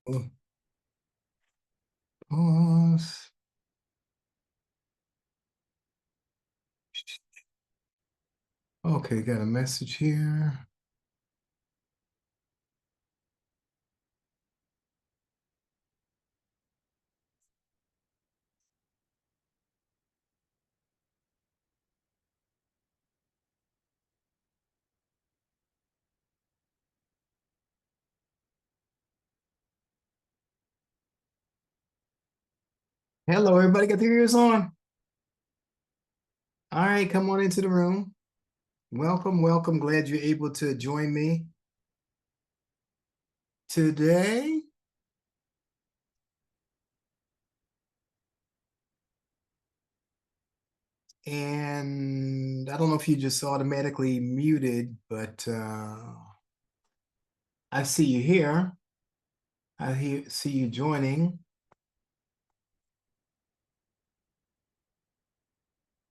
Pause. Okay, got a message here. Hello, everybody got their ears on? All right, come on into the room. Welcome, welcome. Glad you're able to join me today. And I don't know if you just automatically muted, but I see you here. See you joining.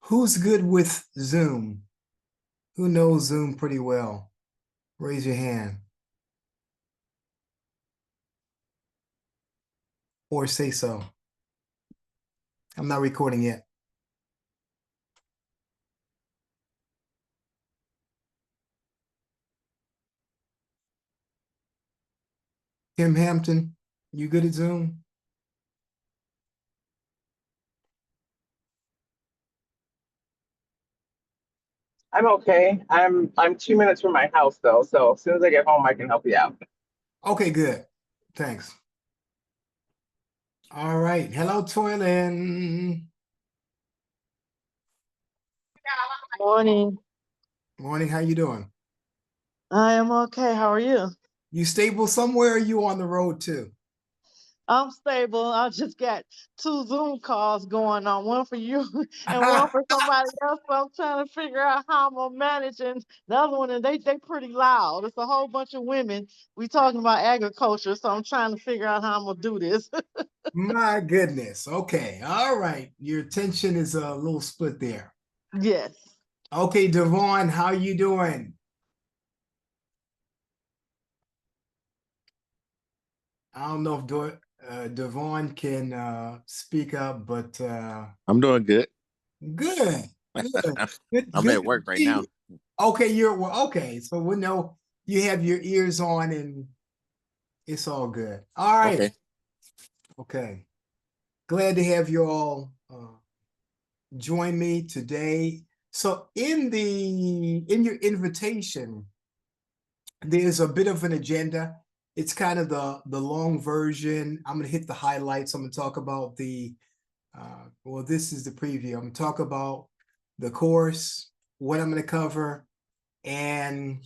Who's good with Zoom? Who knows Zoom pretty well? Raise your hand. Or say so. I'm not recording yet. Tim Hampton, you good at Zoom? I'm okay. I'm 2 minutes from my house though, so as soon as I get home, I can help you out. Okay, good. Thanks. All right. Hello, Toylan. Morning. Morning. How you doing? I am okay. How are you? You stable somewhere, or you on the road too? I'm stable. I just got two Zoom calls going on, one for you and one for somebody else. So I'm trying to figure out how I'm gonna manage. And the other one, and they pretty loud. It's a whole bunch of women. We talking about agriculture, so I'm trying to figure out how I'm gonna do this. My goodness. Okay. All right. Your attention is a little split there. Yes. Okay, Devon, how you doing? I don't know if Devon can speak up, but I'm doing good. good. Good. I'm Good at work to right see now. you. Okay, okay. So we know you have your ears on and it's all good. All right. Okay. Okay. Glad to have you all join me today. So in your invitation, there's a bit of an agenda. It's kind of the long version. I'm gonna hit the highlights. I'm gonna talk about well, this is the preview. I'm gonna talk about the course, what I'm gonna cover, and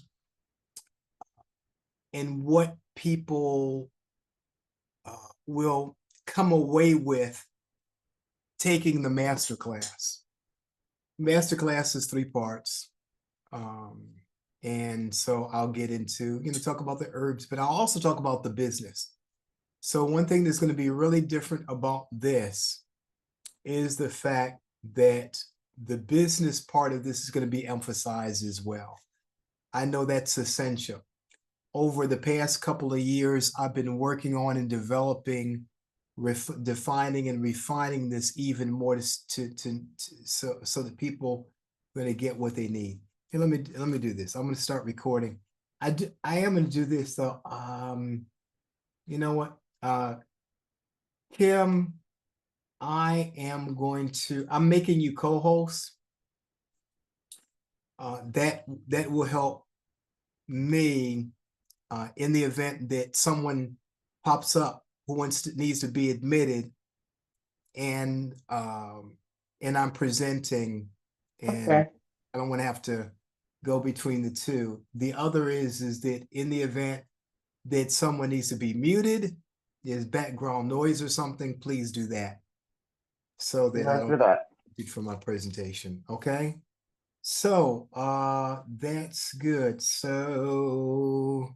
what people will come away with taking the masterclass. Masterclass is 3 parts. And so I'll get into, talk about the herbs, but I'll also talk about the business. So one thing that's going to be really different about this is the fact that the business part of this is going to be emphasized as well. I know that's essential. Over the past couple of years, I've been working on and developing, defining and refining this even more so that people are going to get what they need. Hey, let me do this. I'm going to start recording. I am going to do this though. You know what? Kim, I'm making you co-host. That will help me in the event that someone pops up who needs to be admitted, and I'm presenting, and Okay. I don't want to have to go between the two. The other is that in the event that someone needs to be muted, there's background noise or something, please do that so that I Let's do don't that. for my presentation. Okay. So that's good. So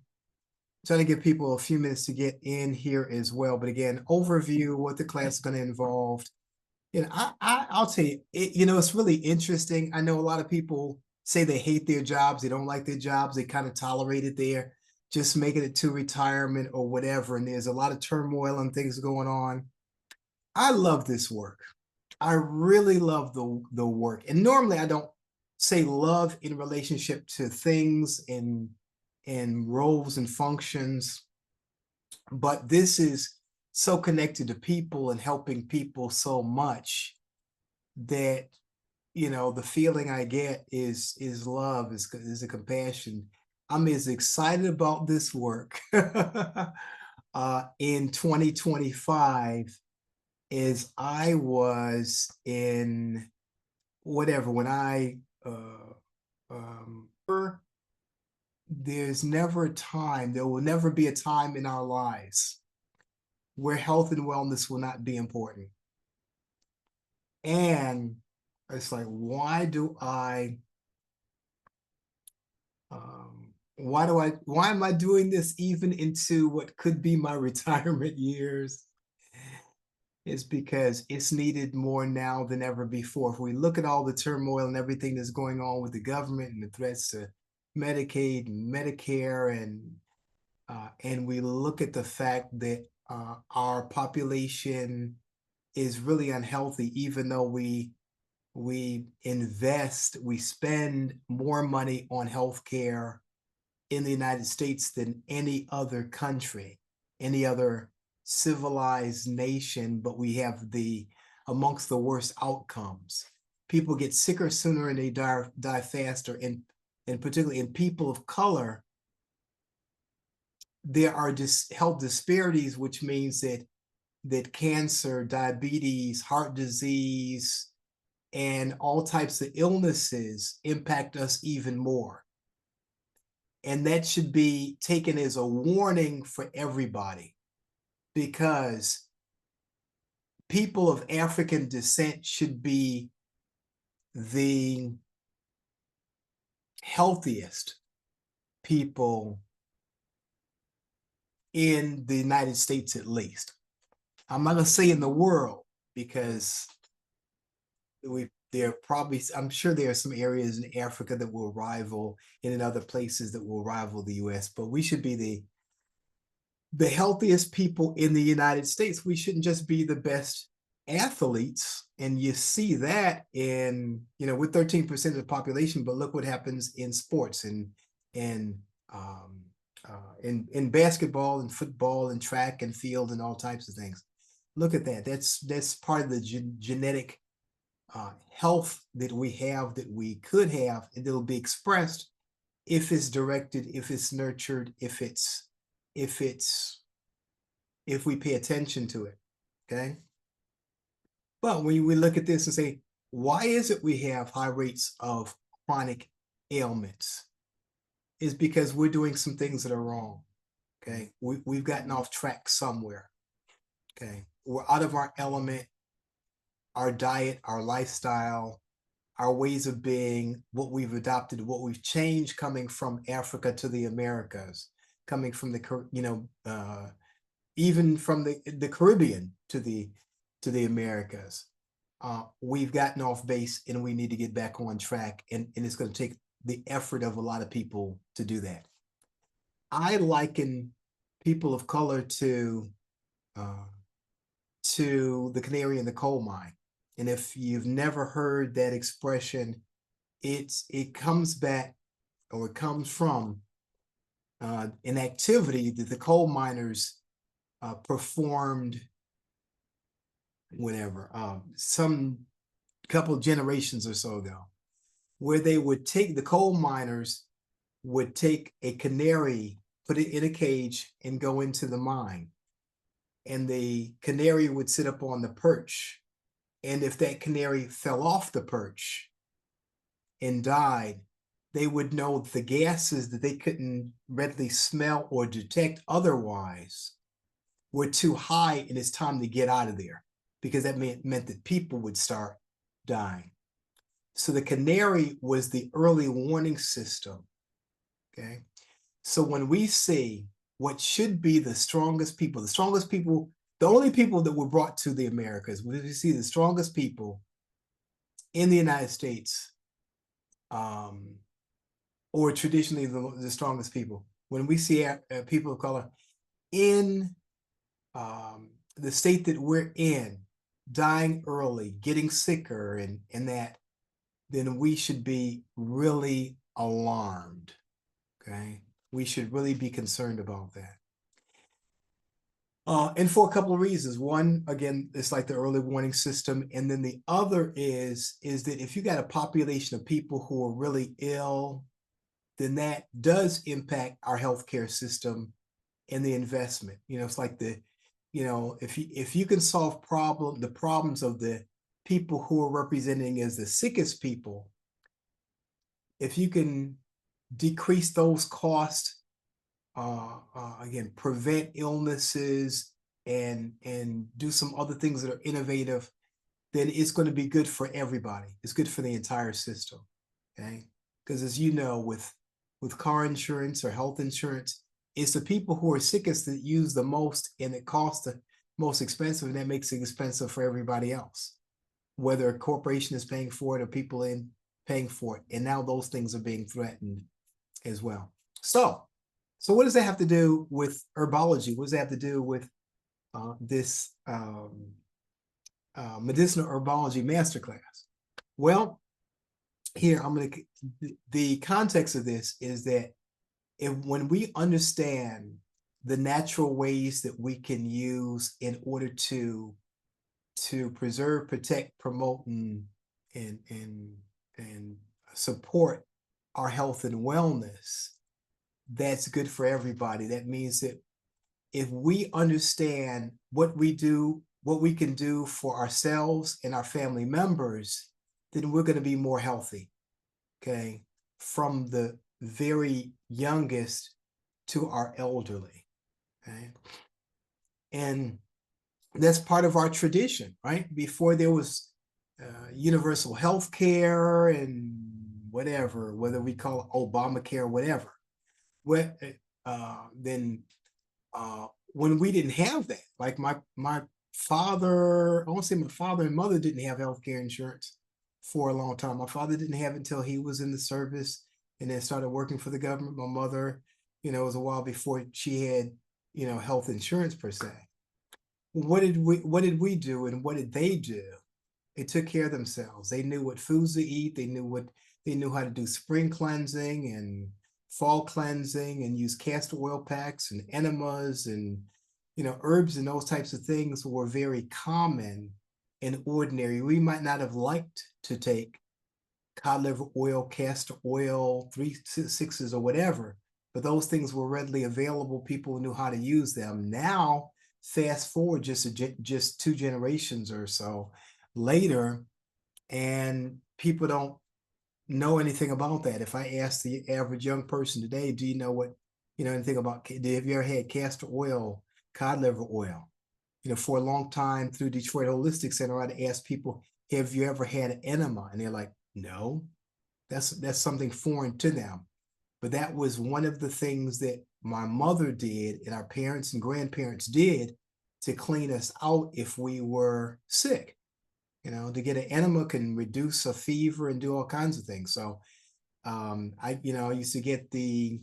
trying to give people a few minutes to get in here as well. But again, overview, what the class is going to involve. I'll tell you, it's really interesting. I know a lot of people say they hate their jobs, they don't like their jobs, they kind of tolerate it there. just making it to retirement or whatever, and there's a lot of turmoil and things going on. I love this work. I really love the work. And normally I don't say love in relationship to things and roles and functions, but this is so connected to people and helping people so much that, you know, the feeling I get is love, is a compassion. I'm as excited about this work in 2025 as I was in whatever, when I there's never a time, there will never be a time in our lives where health and wellness will not be important. And it's like, why am I doing this even into what could be my retirement years? It's because it's needed more now than ever before. If we look at all the turmoil and everything that's going on with the government and the threats to Medicaid and Medicare, and we look at the fact that our population is really unhealthy, even though we spend more money on healthcare in the United States than any other country, any other civilized nation, but we have amongst the worst outcomes. People get sicker sooner and they die faster, and particularly in people of color, there are just health disparities, which means that cancer, diabetes, heart disease, and all types of illnesses impact us even more. And that should be taken as a warning for everybody, because people of African descent should be the healthiest people in the United States, at least. I'm not going to say in the world, because I'm sure there are some areas in Africa that will rival, and in other places that will rival the US, but we should be the healthiest people in the United States. We shouldn't just be the best athletes. And you see that in, you know, with 13% of the population, but look what happens in sports and in basketball and football and track and field and all types of things. Look at that. That's part of the genetic health that we have, that we could have, and it'll be expressed if it's directed, if it's nurtured, if we pay attention to it. Okay. But when we look at this and say, why is it we have high rates of chronic ailments? Is because we're doing some things that are wrong. Okay. We've gotten off track somewhere. Okay. We're out of our element. Our diet, our lifestyle, our ways of being, what we've adopted, what we've changed coming from Africa to the Americas, coming from the, you know, even from the Caribbean to the Americas. We've gotten off base, and we need to get back on track, and it's going to take the effort of a lot of people to do that. I liken people of color to the canary in the coal mine. And if you've never heard that expression, it comes back, or it comes from an activity that the coal miners performed, whatever, some couple generations or so ago, where the coal miners would take a canary, put it in a cage, and go into the mine. And the canary would sit up on the perch. And if that canary fell off the perch and died, they would know the gases that they couldn't readily smell or detect otherwise were too high, and it's time to get out of there, because that meant that people would start dying. So the canary was the early warning system. Okay. So when we see what should be the strongest people, the only people that were brought to the Americas, we see the strongest people in the United States or traditionally the strongest people. When we see people of color in the state that we're in, dying early, getting sicker, and that, then we should be really alarmed. Okay, we should really be concerned about that. And for a couple of reasons. One, again, it's like the early warning system. And then the other is that if you got a population of people who are really ill, then that does impact our healthcare system and the investment. It's like if you can solve the problems of the people who are representing as the sickest people, if you can decrease those costs, again, prevent illnesses and do some other things that are innovative, then it's going to be good for everybody. It's good for the entire system. Okay, because as you know, with car insurance or health insurance, it's the people who are sickest that use the most, and it costs the most expensive, and that makes it expensive for everybody else, whether a corporation is paying for it or people paying for it. And now those things are being threatened as well. So what does that have to do with herbology? What does that have to do with this medicinal herbology masterclass? Well, here the context of this is that when we understand the natural ways that we can use in order to preserve, protect, promote, and support our health and wellness, that's good for everybody. That means that if we understand what we can do for ourselves and our family members, then we're going to be more healthy. Okay, from the very youngest to our elderly. Okay, and that's part of our tradition, right? Before there was universal health care and whatever, whether we call it Obamacare, whatever. Then when we didn't have that, like my father, I won't say my father and mother didn't have healthcare insurance for a long time. My father didn't have it until he was in the service and then started working for the government. My mother, it was a while before she had, health insurance per se. What did we do, and what did they do? They took care of themselves. They knew what foods to eat. They knew how to do spring cleansing and fall cleansing, and use castor oil packs and enemas, and herbs and those types of things were very common and ordinary. We might not have liked to take cod liver oil, castor oil, 3-6s or whatever, but those things were readily available. People knew how to use them. Now, fast forward just 2 generations or so later, and people don't know anything about that. If I ask the average young person today, do you know anything about, have you ever had castor oil, cod liver oil? For a long time through Detroit Holistic Center, I'd ask people, have you ever had an enema? And they're like, no, that's something foreign to them. But that was one of the things that my mother did and our parents and grandparents did to clean us out if we were sick. To get an enema can reduce a fever and do all kinds of things. So I used to get the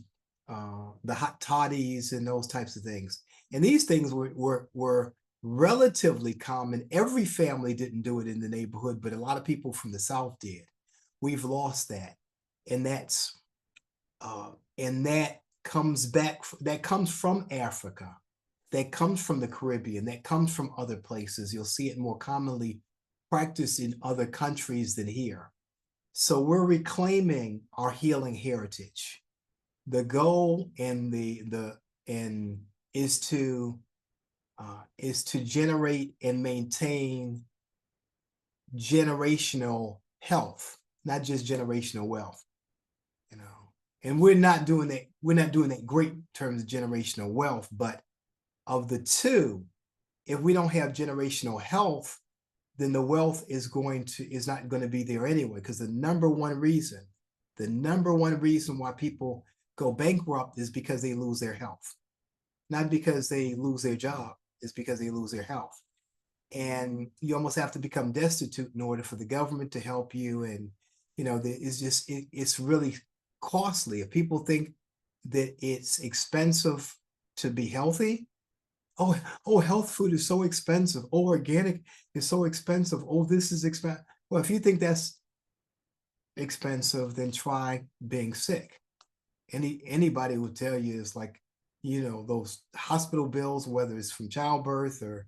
hot toddies and those types of things. And these things were relatively common. Every family didn't do it in the neighborhood, but a lot of people from the South did. We've lost that. And that comes from Africa. That comes from the Caribbean. That comes from other places. You'll see it more commonly practiced in other countries than here. So we're reclaiming our healing heritage. The goal is to generate and maintain generational health, not just generational wealth. And we're not doing that great in terms of generational wealth, but of the two, if we don't have generational health, then the wealth is not going to be there anyway. Because the number one reason why people go bankrupt is because they lose their health, not because they lose their job. It's because they lose their health, and you almost have to become destitute in order for the government to help you. And it's really costly. If people think that it's expensive to be healthy, oh, health food is so expensive. Oh, organic is so expensive. Oh, this is expensive. Well, if you think that's expensive, then try being sick. Anybody would tell you it's like, those hospital bills, whether it's from childbirth or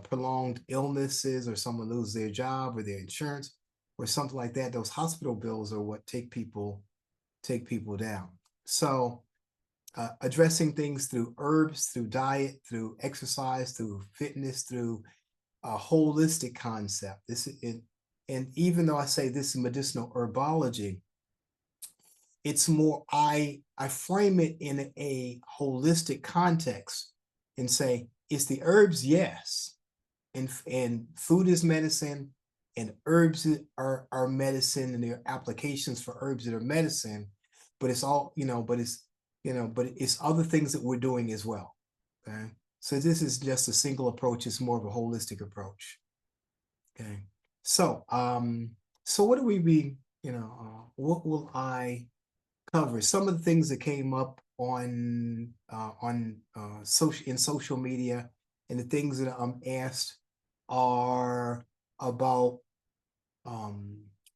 prolonged illnesses, or someone loses their job or their insurance or something like that. Those hospital bills are what take people down. So addressing things through herbs, through diet, through exercise, through fitness, through a holistic concept. And even though I say this is medicinal herbology, it's more, I frame it in a holistic context and say, it's the herbs, yes. And food is medicine, and herbs are medicine, and there are applications for herbs that are medicine, but it's all, but it's other things that we're doing as well. Okay. So this is just a single approach, it's more of a holistic approach. Okay. So what do we be, what will I cover? Some of the things that came up on social media, and the things that I'm asked are about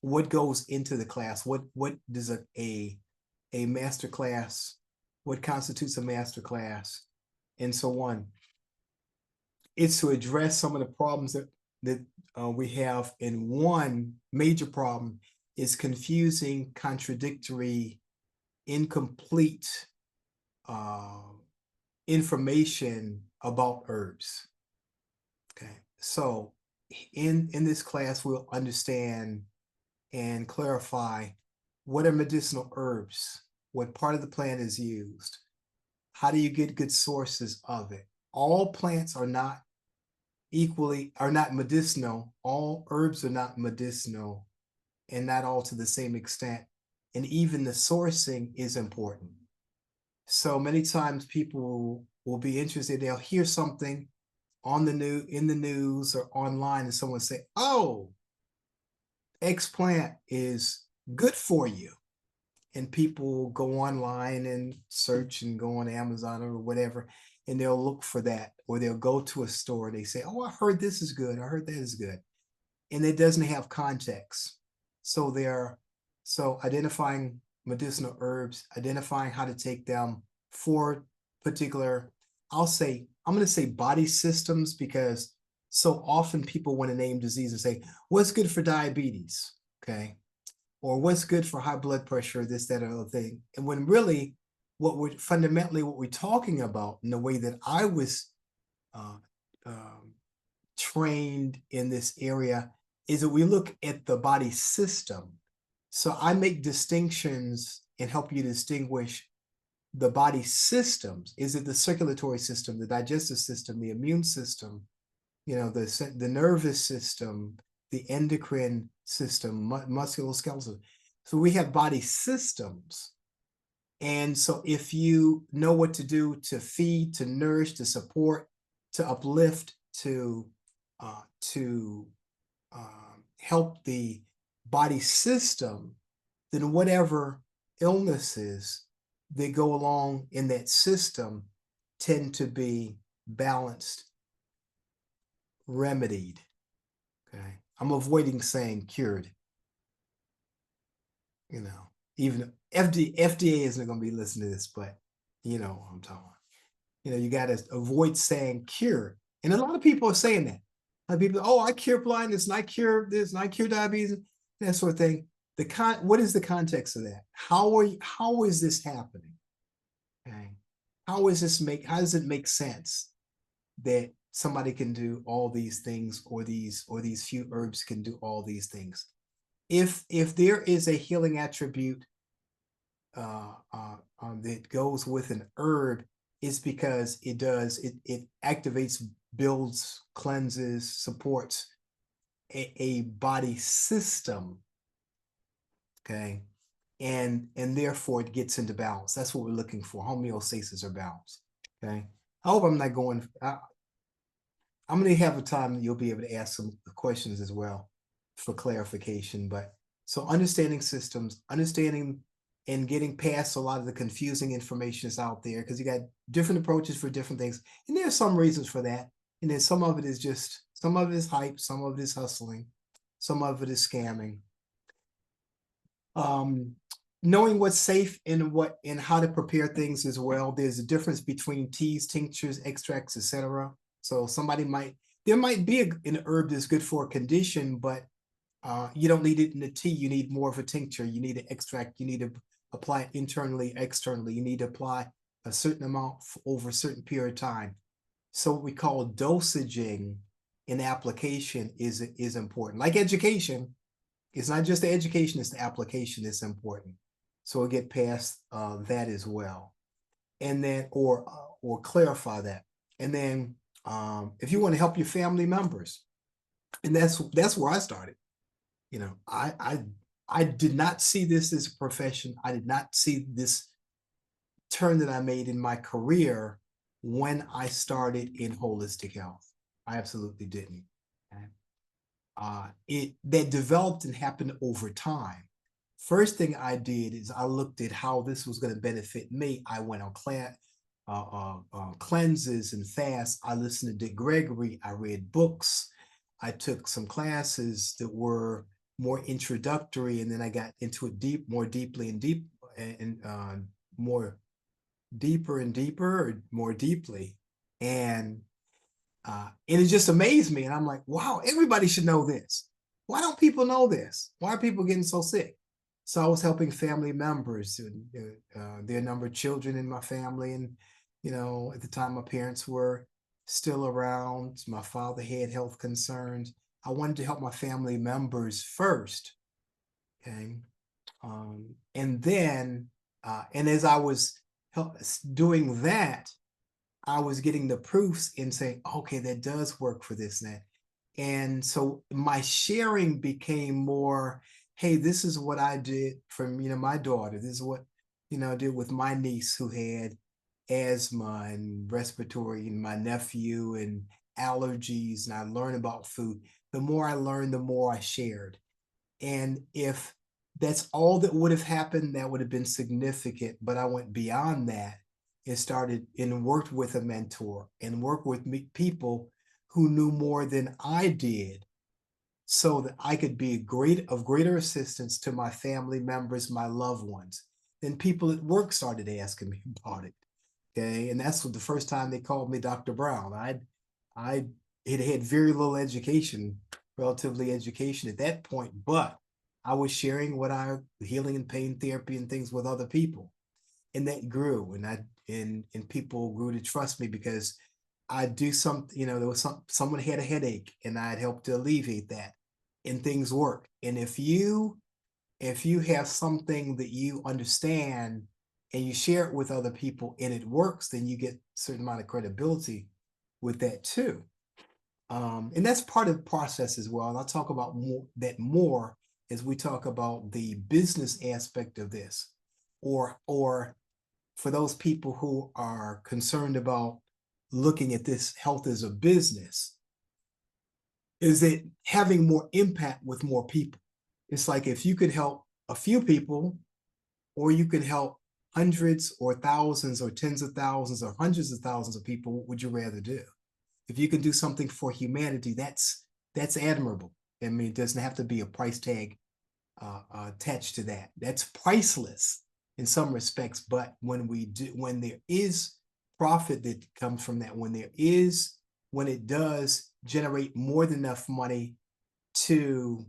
what goes into the class. What does a master class, what constitutes a master class, and so on. It's to address some of the problems that we have. And one major problem is confusing, contradictory, incomplete information about herbs. Okay, so in this class, we'll understand and clarify what are medicinal herbs, what part of the plant is used, how do you get good sources of it. All plants are not medicinal. All herbs are not medicinal, and not all to the same extent. And even the sourcing is important. So many times people will be interested, they'll hear something in the news or online, and someone say, oh, X plant is good for you. And people go online and search and go on Amazon or whatever, and they'll look for that, or they'll go to a store and they say, oh, I heard this is good, I heard that is good. And it doesn't have context. So identifying medicinal herbs, identifying how to take them for particular, I'm going to say body systems, because so often people want to name disease and say, what's good for diabetes? Okay. Or what's good for high blood pressure, this, that, or other thing. And when really what we're talking about, in the way that I was trained in this area, is that we look at the body system. So I make distinctions and help you distinguish the body systems. Is it the circulatory system, the digestive system, the immune system, the nervous system, the endocrine system, musculoskeletal? So we have body systems. And so if you know what to do to feed, to nourish, to support, to uplift, to help the body system, then whatever illnesses that go along in that system tend to be balanced, remedied. Okay, I'm avoiding saying cured. Even FDA isn't going to be listening to this, but what I'm talking about. You got to avoid saying cured. And a lot of people are saying that. A lot of people, oh, I cure blindness, and I cure this, and I cure diabetes, that sort of thing. What is the context of that? How is this happening? Okay. How does it make sense that somebody can do all these things, or these few herbs can do all these things? If there is a healing attribute that goes with an herb, it's because it activates, builds, cleanses, supports a body system. Okay. And therefore it gets into balance. That's what we're looking for, homeostasis or balance. Okay. I hope I'm not going, I'm going to have a time that you'll be able to ask some questions as well for clarification. But so understanding systems, understanding and getting past a lot of the confusing information that's out there, because you got different approaches for different things. And there's some reasons for that. And then some of it is just, some of it is hype, some of it is hustling, some of it is scamming. Knowing what's safe and what and how to prepare things as well. There's a difference between teas, tinctures, extracts, etc. So there might be an herb that's good for a condition, but you don't need it in a tea. You need more of a tincture. You need an extract. You need to apply it internally, externally. You need to apply a certain amount over a certain period of time. So what we call dosaging in application is important. Like education, it's not just the education, it's the application that's important. So we'll get past that as well. And then, or clarify that. And then if you want to help your family members, and that's where I started. You know, I did not see this as a profession. I did not see this turn that I made in my career when I started in holistic health. I absolutely didn't. That developed and happened over time. First thing I did is I looked at how this was going to benefit me. I went on cleanses and fasts. I listened to Dick Gregory. I read books. I took some classes that were more introductory, and then I got into it more deeper and more deeply. And it just amazed me. And I'm like, wow, everybody should know this. Why don't people know this? Why are people getting so sick? So I was helping family members. There are a number of children in my family. And, you know, at the time, my parents were still around. My father had health concerns. I wanted to help my family members first. Okay. And then, and as I was doing that, I was getting the proofs and saying, okay, that does work for this and that. And so my sharing became more, hey, this is what I did from, you know, my daughter. This is what, you know, I did with my niece who had asthma and respiratory, and my nephew and allergies. And I learned about food. The more I learned, the more I shared. And if that's all that would have happened, that would have been significant. But I went beyond that and started and worked with a mentor and worked with people who knew more than I did, so that I could be of greater assistance to my family members, my loved ones. Then people at work started asking me about it. Okay. And that's what the first time they called me Dr. Brown. I had very little education, relatively education at that point, but I was sharing healing and pain therapy and things with other people. And that grew, and people grew to trust me because I'd do something, you know, there was someone had a headache and I'd help to alleviate that, and things work. And if you have something that you understand and you share it with other people and it works, then you get a certain amount of credibility with that too. And that's part of the process as well. And I'll talk about more as we talk about the business aspect of this, or for those people who are concerned about looking at this health as a business, is it having more impact with more people. It's like if you could help a few people, or you could help hundreds or thousands or tens of thousands or hundreds of thousands of people, what would you rather do? If you can do something for humanity, that's admirable. I mean, it doesn't have to be a price tag attached to that. That's priceless in some respects, but when there is profit that comes from that, when it does generate more than enough money to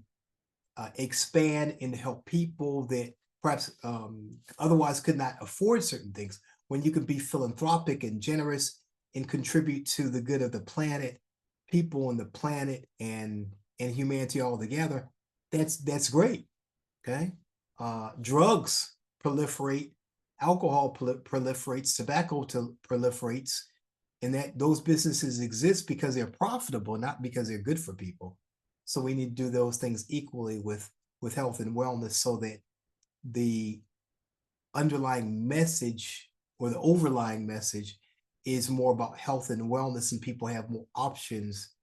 expand and help people that perhaps otherwise could not afford certain things, when you can be philanthropic and generous and contribute to the good of the planet, people on the planet, and humanity all together, that's great. Okay. Drugs proliferate, alcohol proliferates, tobacco proliferates, and that those businesses exist because they're profitable, not because they're good for people. So we need to do those things equally with health and wellness, so that the underlying message or the overlying message is more about health and wellness, and people have more options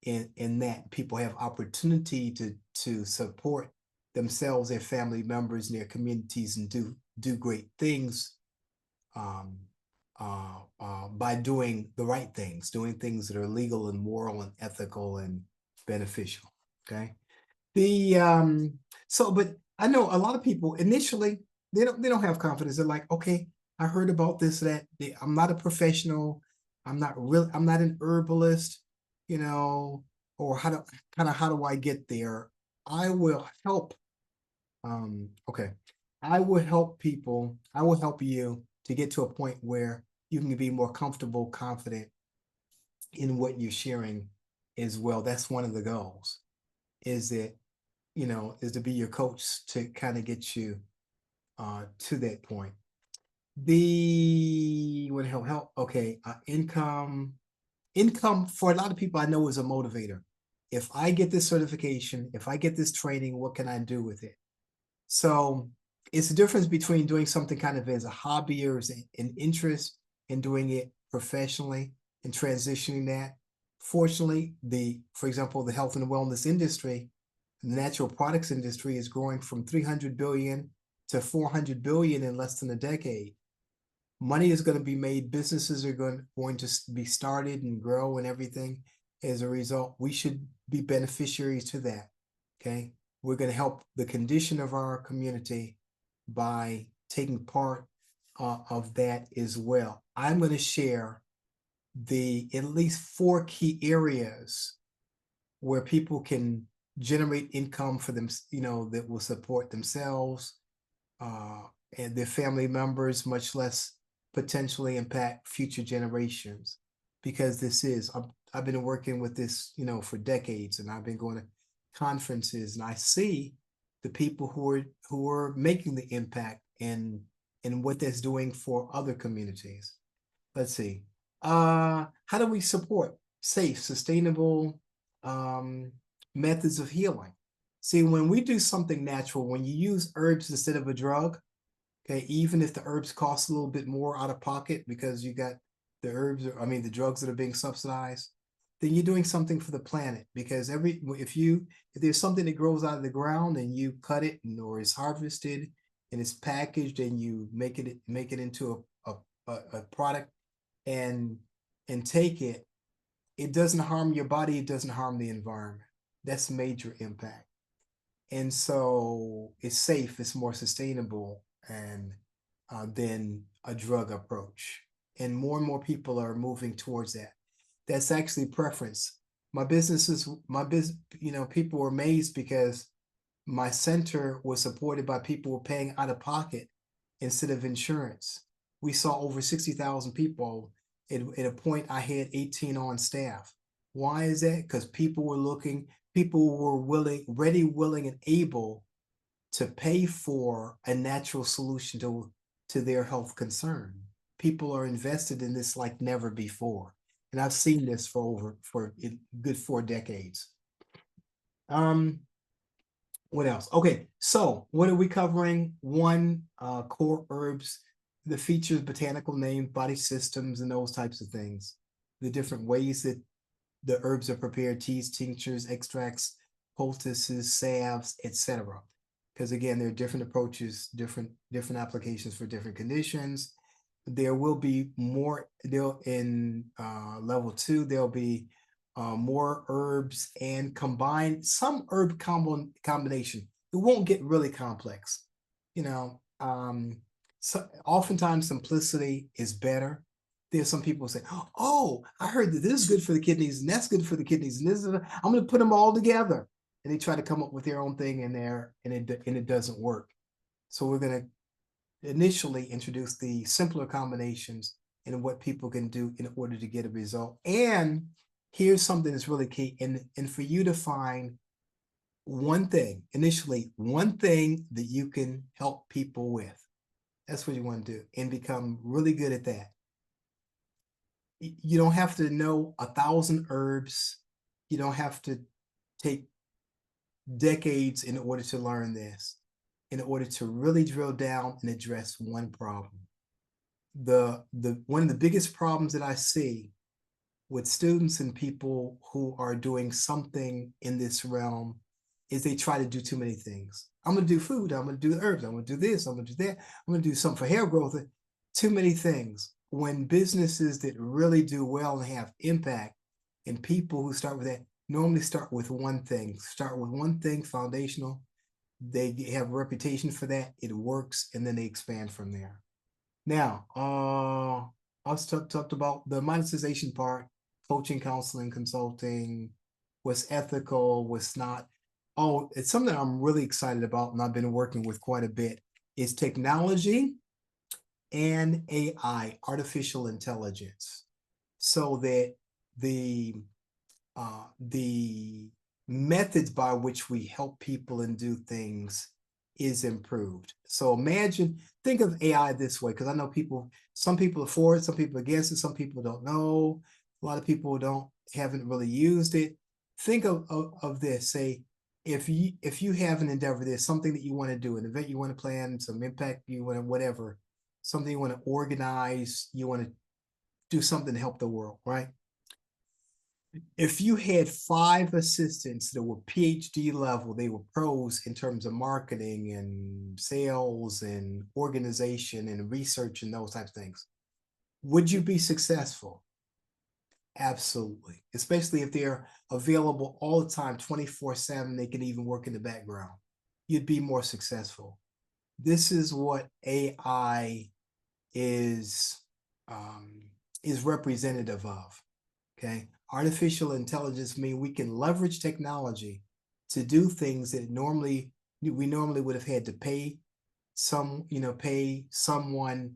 in that. People have opportunity to support themselves, their family members, and their communities, and do great things by doing the right things, doing things that are legal and moral and ethical and beneficial. Okay. But I know a lot of people initially they don't have confidence. They're like, okay, I heard about this, that. I'm not a professional. I'm not an herbalist, or how do I get there? I will help. Okay. I will help people. I will help you to get to a point where you can be more comfortable, confident in what you're sharing as well. That's one of the goals, is to be your coach to kind of get you to that point. What help? Okay, income for a lot of people I know is a motivator. If I get this certification, if I get this training, what can I do with it? So it's the difference between doing something kind of as a hobby or as an interest and doing it professionally and transitioning that. Fortunately, for example, the health and wellness industry, the natural products industry is growing from 300 billion to 400 billion in less than a decade. Money is going to be made. Businesses are going to be started and grow and everything. As a result, we should be beneficiaries to that. Okay. We're going to help the condition of our community by taking part of that as well. I'm going to share at least 4 key areas where people can generate income for them, that will support themselves and their family members, much less potentially impact future generations. Because I've been working with this, for decades, and I've been going to conferences, and I see the people who are making the impact and what that's doing for other communities. Let's see. How do we support safe, sustainable methods of healing? See, when we do something natural, when you use herbs instead of a drug, okay, even if the herbs cost a little bit more out of pocket because you got the drugs that are being subsidized, then you're doing something for the planet. Because if there's something that grows out of the ground and you cut it or it's harvested and it's packaged and you make it into a product and take it, it doesn't harm your body, it doesn't harm the environment. That's major impact. And so it's safe, it's more sustainable and than a drug approach. And more people are moving towards that. That's actually preference. People were amazed because my center was supported by people who were paying out of pocket instead of insurance. We saw over 60,000 people. At a point, I had 18 on staff. Why is that? Because people were ready, willing, and able to pay for a natural solution to their health concern. People are invested in this like never before. And I've seen this for a good 4 decades. What else? Okay, so what are we covering? 1, core herbs, the features, botanical names, body systems, and those types of things. The different ways that the herbs are prepared: teas, tinctures, extracts, poultices, salves, etc. Because again, there are different approaches, different applications for different conditions. There will be more in level 2. There'll be more herbs and some herb combination. It won't get really complex. So oftentimes simplicity is better. There's some people say, oh, I heard that this is good for the kidneys and that's good for the kidneys, and I'm going to put them all together. And they try to come up with their own thing in there, and it doesn't work. So we're going to initially introduce the simpler combinations and what people can do in order to get a result. And here's something that's really key. And for you to find one thing that you can help people with. That's what you want to do, and become really good at that. You don't have to know 1,000 herbs. You don't have to take decades in order to learn this, in order to really drill down and address one problem. One of the biggest problems that I see with students and people who are doing something in this realm is they try to do too many things. I'm going to do food. I'm going to do herbs. I'm going to do this. I'm going to do that. I'm going to do something for hair growth. Too many things. When businesses that really do well and have impact, and people who start with that normally start with one thing. Start with one thing foundational. They have a reputation for that. It works, and then they expand from there. Now, I also talked about the monetization part, coaching, counseling, consulting, what's ethical, what's not. Oh, it's something I'm really excited about, and I've been working with quite a bit, is technology and AI, artificial intelligence, so that the methods by which we help people and do things is improved. So think of AI this way, because I know some people are for it, some people against it, some people don't know. A lot of people haven't really used it. Think of this. Say, if you have an endeavor, there's something that you want to do, an event you want to plan, some impact you want to, whatever, something you want to organize, you want to do something to help the world, right? If you had 5 assistants that were PhD level, they were pros in terms of marketing and sales and organization and research and those types of things, would you be successful? Absolutely. Especially if they're available all the time, 24/7, they can even work in the background. You'd be more successful. This is what AI is representative of. Okay. Artificial intelligence means we can leverage technology to do things that we normally would have had to pay someone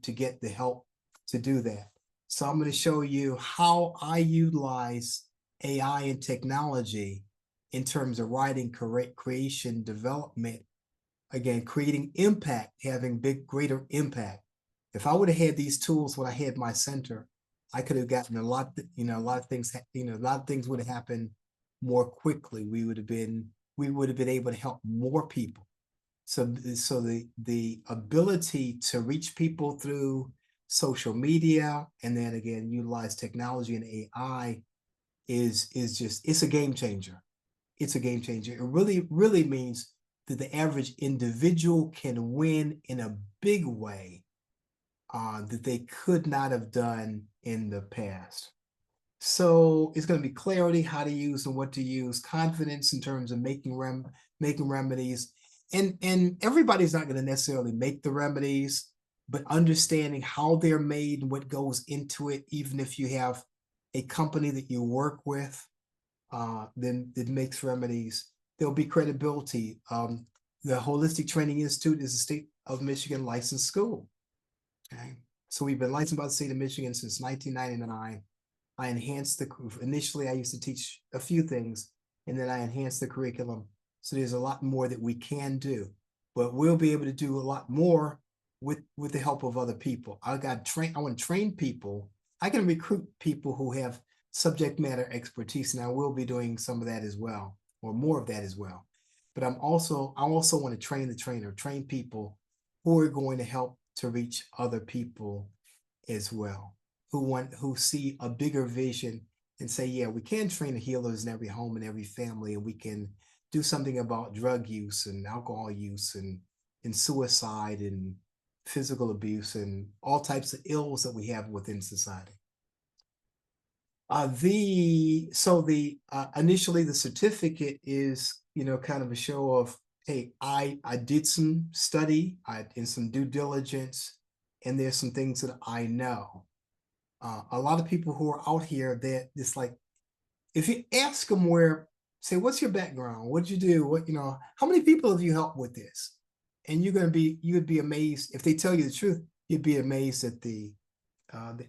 to get the help to do that. So I'm going to show you how I utilize AI and technology in terms of writing, creation, development, again, creating impact, having greater impact. If I would have had these tools when I had my center, I could have gotten a lot of things, a lot of things would have happened more quickly. We would have been able to help more people. So the ability to reach people through social media, and then again, utilize technology and AI is just, it's a game changer. It's a game changer. It really, really means that the average individual can win in a big way that they could not have done in the past. So it's going to be clarity, how to use and what to use, confidence in terms of making remedies. And everybody's not going to necessarily make the remedies, but understanding how they're made and what goes into it, even if you have a company that you work with, then that makes remedies, there'll be credibility. The Holistic Training Institute is a state of Michigan licensed school. Okay. So we've been licensed by the state of Michigan since 1999. I enhanced initially I used to teach a few things, and then I enhanced the curriculum. So there's a lot more that we can do, but we'll be able to do a lot more with the help of other people. I want to train people. I can recruit people who have subject matter expertise, and I will be doing some of that as well, or more of that as well. But I also want to train people who are going to help to reach other people as well, who see a bigger vision and say, yeah, we can train the healers in every home and every family, and we can do something about drug use and alcohol use and suicide and physical abuse and all types of ills that we have within society. Initially the certificate is, kind of a show of, hey, I did some study, and some due diligence, and there's some things that I know. A lot of people who are out here, that it's like, if you ask them say, what's your background? What'd you do? How many people have you helped with this? And you would be amazed. If they tell you the truth, you'd be amazed at the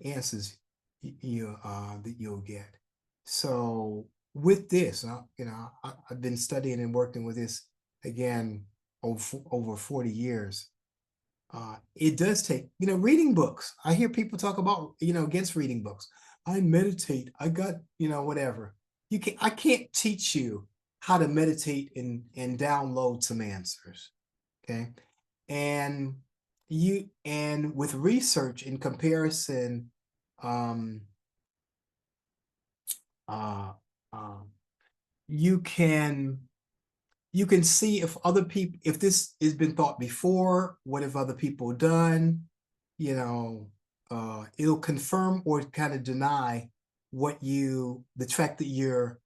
answers that you'll get. So with this, I've been studying and working with this again over 40 years. It does take, reading books. I hear people talk about, against reading books. I meditate. I got, whatever. I can't teach you how to meditate and download some answers. Okay. And with research in comparison, you can you can see if other people, if this has been thought before, what have other people done? You know, it'll confirm or kind of deny the track that you're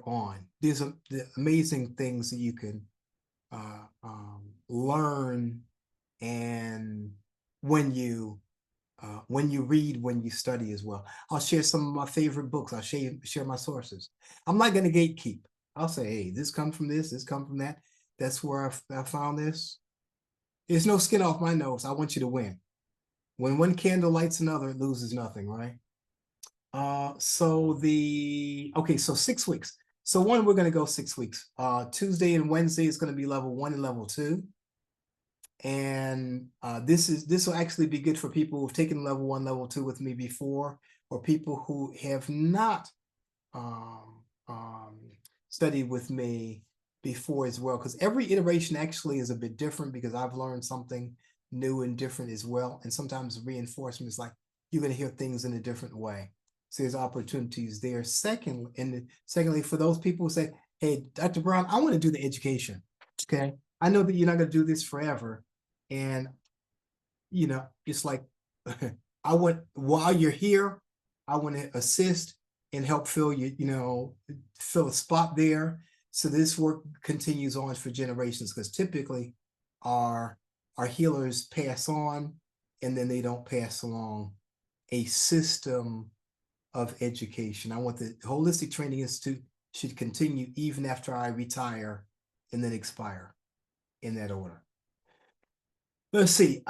on. There's the amazing things that you can learn, and when you read, when you study as well. I'll share some of my favorite books. I'll share my sources. I'm not going to gatekeep. I'll say, hey, this comes from this comes from that. That's where I found this. There's no skin off my nose. I want you to win. When one candle lights another, it loses nothing, right? So 6 weeks. So one, we're going to go 6 weeks. Tuesday and Wednesday is going to be level 1 and level 2. And this will actually be good for people who've taken level 1, level 2 with me before, or people who have not studied with me before as well, because every iteration actually is a bit different, because I've learned something new and different as well. And sometimes reinforcement is like you're going to hear things in a different way. So there's opportunities there. Secondly, for those people who say, hey, Dr. Brown, I want to do the education. Okay. I know that you're not going to do this forever. And, you know, it's like, while you're here, I want to assist and help fill a spot there. So this work continues on for generations, because typically our healers pass on, and then they don't pass along a system of education. I want the Holistic Training Institute should continue even after I retire and then expire, in that order. Let's see.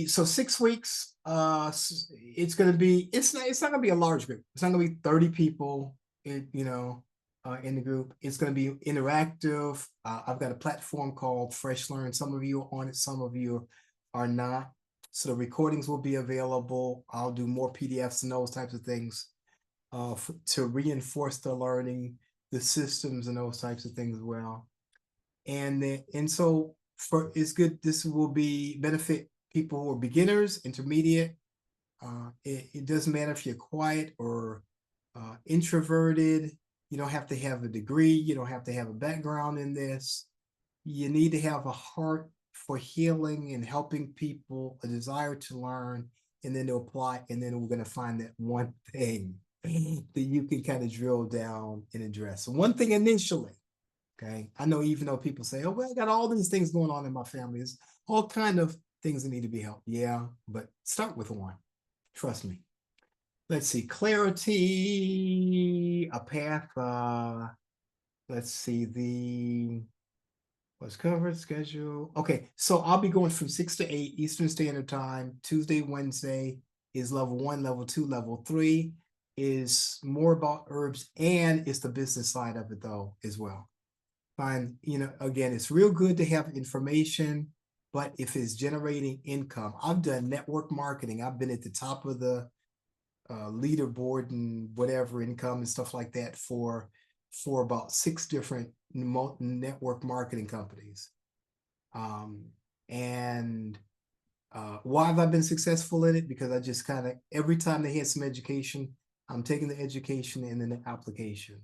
So 6 weeks. It's gonna be. It's not gonna be a large group. It's not gonna be 30 people. In the group. It's gonna be interactive. I've got a platform called Fresh Learn. Some of you are on it. Some of you are not. So the recordings will be available. I'll do more PDFs and those types of things to reinforce the learning, the systems, and those types of things as well. And so it's good. This will benefit people who are beginners, intermediate. It doesn't matter if you're quiet or introverted. You don't have to have a degree. You don't have to have a background in this. You need to have a heart for healing and helping people, a desire to learn, and then to apply. And then we're going to find that one thing that you can kind of drill down and address. So one thing initially. Okay. I know, even though people say, oh, well, I got all these things going on in my family. There's all kind of things that need to be helped. Yeah, but start with one. Trust me. Let's see. Clarity, a path. Let's see. What's covered, schedule. Okay. So I'll be going from 6 to 8 Eastern Standard Time. Tuesday, Wednesday is level 1, level 2, level 3 is more about herbs, and it's the business side of it though as well. Fine, again, it's real good to have information, but if it's generating income, I've done network marketing. I've been at the top of the leaderboard and whatever income and stuff like that for about 6 different network marketing companies. Why have I been successful in it? Because I just kind of, every time they had some education, I'm taking the education and then the application.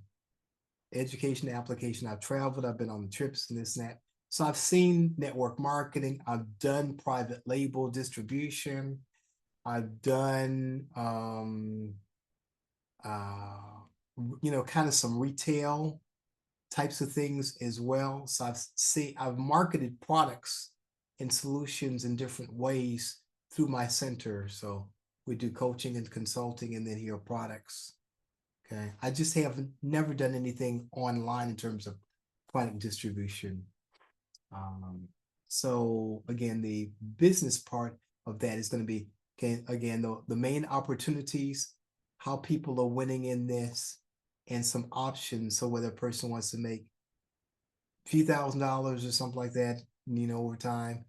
Education application. I've traveled, I've been on trips and this and that. So I've seen network marketing. I've done private label distribution. I've done, kind of some retail types of things as well. So I've marketed products and solutions in different ways through my center. So we do coaching and consulting, and then here are products. Okay. I just never done anything online in terms of product distribution. So again, the business part of that is going to be, again, the main opportunities, how people are winning in this, and some options. So whether a person wants to make a few $1,000s or something like that, over time,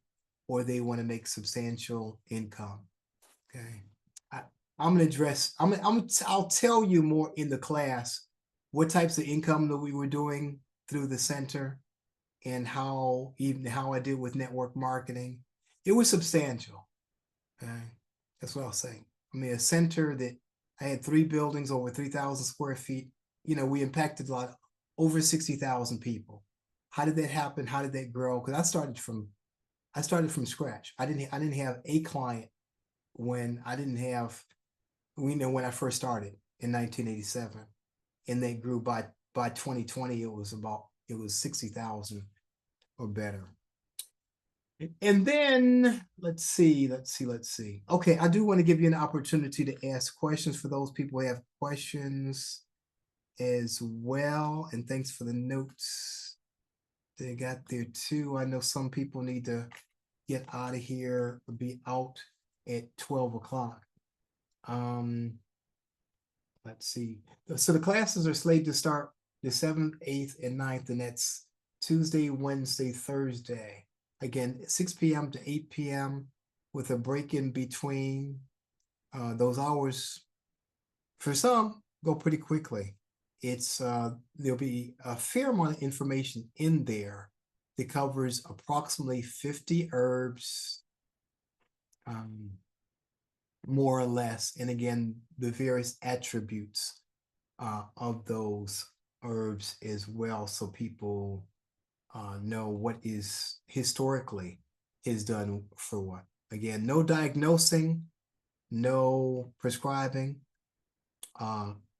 or they want to make substantial income. Okay. I'm going to address, I'll tell you more in the class what types of income that we were doing through the center, and how I did with network marketing. It was substantial. Okay. That's what I'll say. I mean, a center that I had 3 buildings, over 3,000 square feet, we impacted over 60,000 people. how did that happen? How did that grow? Because I started from scratch. I didn't have a client when when I first started in 1987, and they grew by 2020. It was 60,000 or better. And then let's see. Okay, I do want to give you an opportunity to ask questions for those people who have questions as well. And thanks for the notes they got there too. I know some people need to get out of here or be out at 12 o'clock. Let's see. So the classes are slated to start the 7th, 8th, and 9th, and that's Tuesday, Wednesday, Thursday. Again, 6 p.m. to 8 p.m. with a break in between. Those hours, for some, go pretty quickly. There'll be a fair amount of information in there that covers approximately 50 herbs, more or less, and again, the various attributes of those herbs as well, so people know what is historically is done for what. Again, no diagnosing, no prescribing.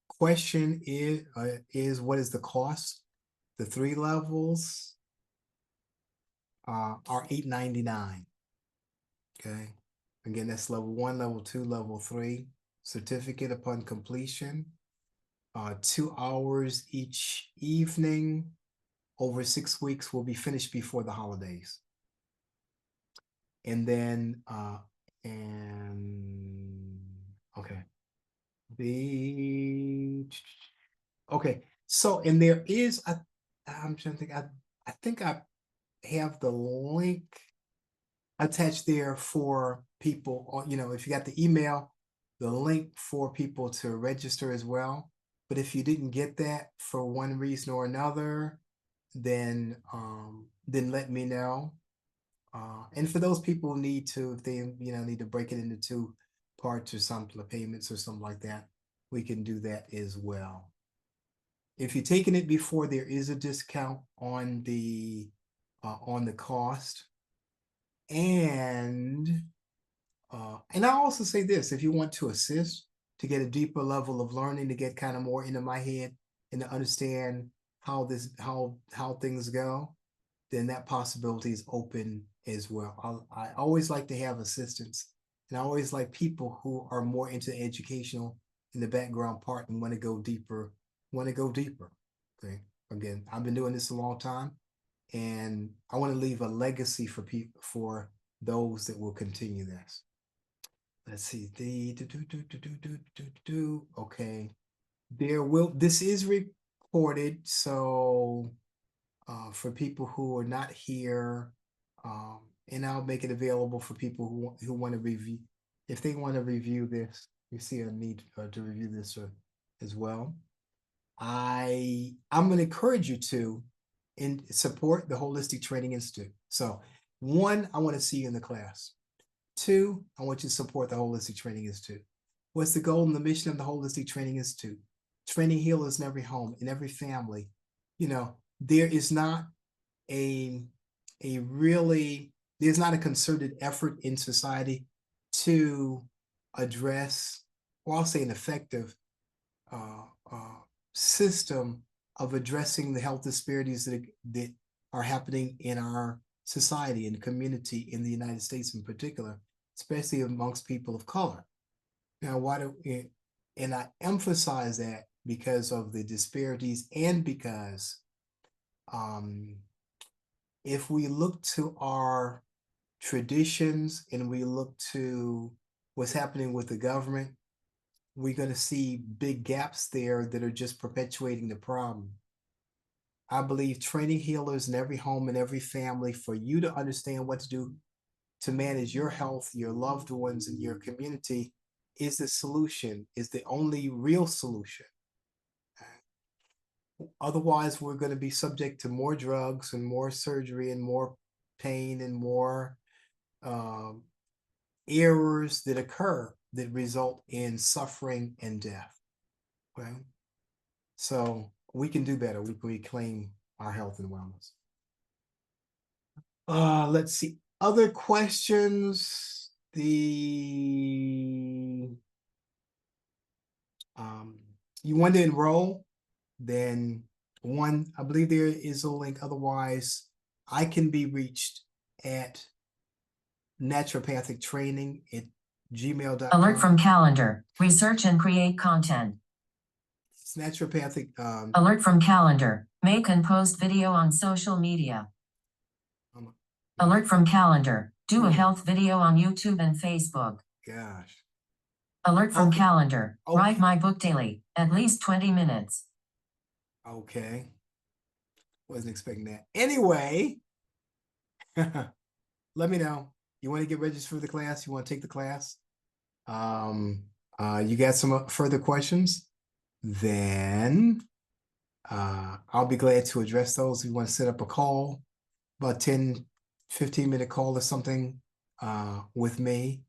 Question is what is the cost? The 3 levels are $8.99. Okay. Again, that's level 1, level 2, level 3. Certificate upon completion. 2 hours each evening. Over 6 weeks will be finished before the holidays. And then, okay. Okay. So, and there is, I'm trying to think, I think I have the link attached there for people, if you got the email, the link for people to register as well. But if you didn't get that for one reason or another, then let me know. And for those people who need to, if they need to break it into 2 parts or something, payments or something like that, we can do that as well. If you're taking it before, there is a discount on the cost. And I also say this: if you want to assist to get a deeper level of learning, to get kind of more into my head and to understand how things go, then that possibility is open as well. I always like to have assistants, and I always like people who are more into the educational in the background part and want to go deeper. Okay. Again, I've been doing this a long time, and I want to leave a legacy for those that will continue this. Let's see. Okay. This is recorded, so for people who are not here, and I'll make it available for people who want to review. If they want to review this, you see a need to review this as well. I'm going to encourage you to support the Holistic Training Institute. So 1, I want to see you in the class. 2, I want you to support the Holistic Training Institute. What's the goal and the mission of the Holistic Training Institute? Training healers in every home, in every family. There is not there's not a concerted effort in society to address, or I'll say an effective system of addressing the health disparities that are happening in our society and community in the United States in particular, especially amongst people of color. Now, and I emphasize that because of the disparities, and because if we look to our traditions and we look to what's happening with the government, we're going to see big gaps there that are just perpetuating the problem. I believe training healers in every home and every family, for you to understand what to do to manage your health, your loved ones, and your community, is the solution, is the only real solution. Otherwise, we're going to be subject to more drugs and more surgery and more pain and more errors that occur that result in suffering and death. Okay? So we can do better. We can reclaim our health and wellness. Let's see. Other questions? You want to enroll? Then one, I believe there is a link. Otherwise, I can be reached at naturopathictraining@gmail.com. Alert from calendar. Research and create content. It's naturopathic. Alert from calendar. Make and post video on social media. Alert from calendar. Do a health video on YouTube and Facebook. Gosh. Alert from Okay. calendar. Okay. Write my book daily, at least 20 minutes. Okay. Wasn't expecting that. Anyway, let me know. You want to get registered for the class? You want to take the class? You got some further questions? Then I'll be glad to address those. If you want to set up a call, about 10, 15-minute call or something with me,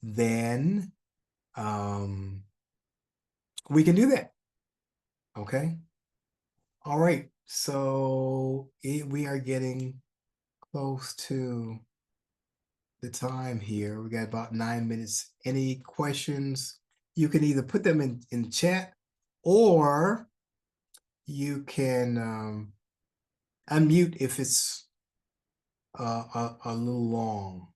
then we can do that. Okay. All right. So we are getting close to the time here. We got about 9 minutes. Any questions? You can either put them in chat, or you can unmute if it's a little long.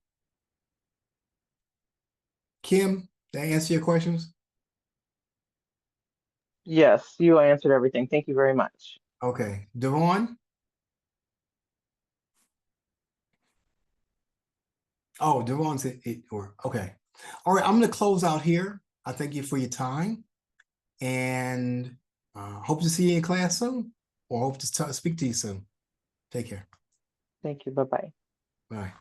Kim, did I answer your questions? Yes, you answered everything. Thank you very much. Okay. Devon? Oh, Devon said it, or okay. All right, I'm going to close out here. I thank you for your time, and hope to see you in class soon, or hope to speak to you soon. Take care. Thank you. Bye-bye. Bye.